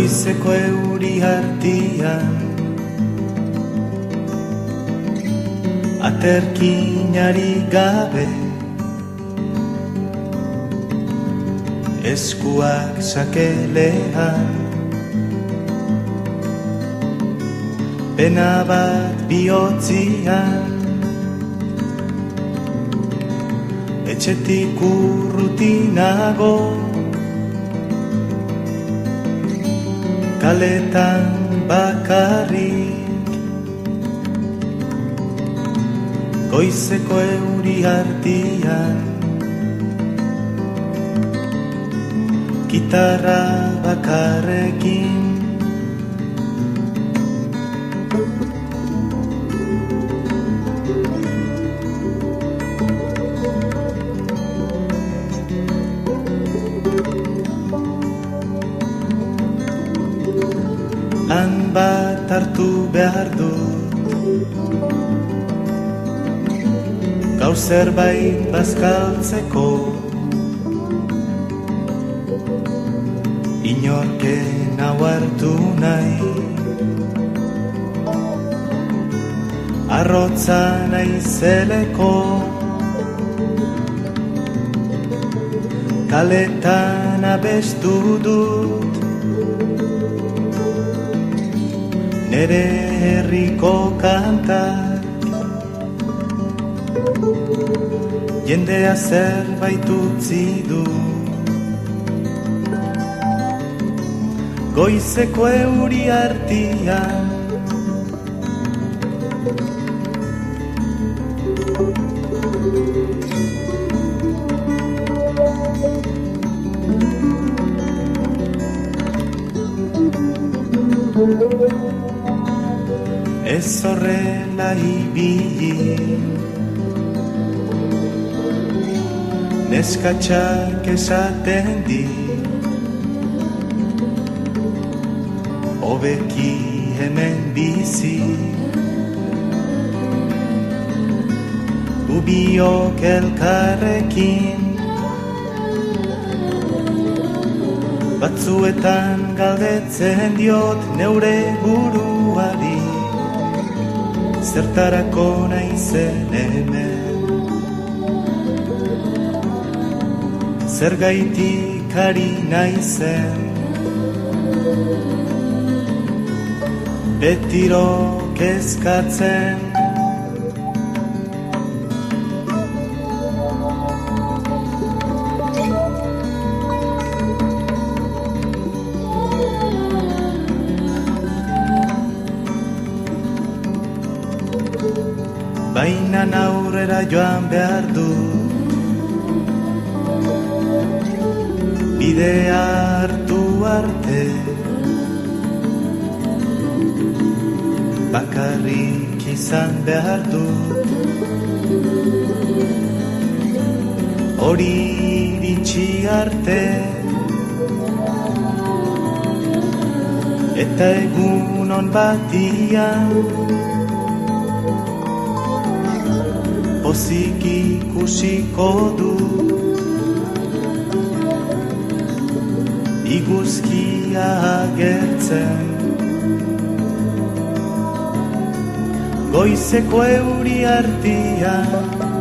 Goizeko euri artian aterkinari gabe eskuak sakelean pena bat bihotzian etxetik urrutinago kaletan bakarrik goizeko euri artian gitarra bakarrekin han bat hartu behar dut gaur zerbait bazkaltzeko inorken hau hartu nahi arrotza naizeleko kaletan abestu dut nere herriko kantak jendea zerbait utzi du goizeko euri artian ez horrela ibili neskatxak esaten di hobeki hemen bizi gubiok elkarrekin batzuetan galdetzen diot neure buruari zertarako naizen hemen zergaitik ari naizen betiro kezkatzen baina aurrera joan behar du bidea hartu arte bakarrik izan behar du hori iritsi arte eta egunon batian pozik ikusiko du iguzkia agertzen goizeko euri artian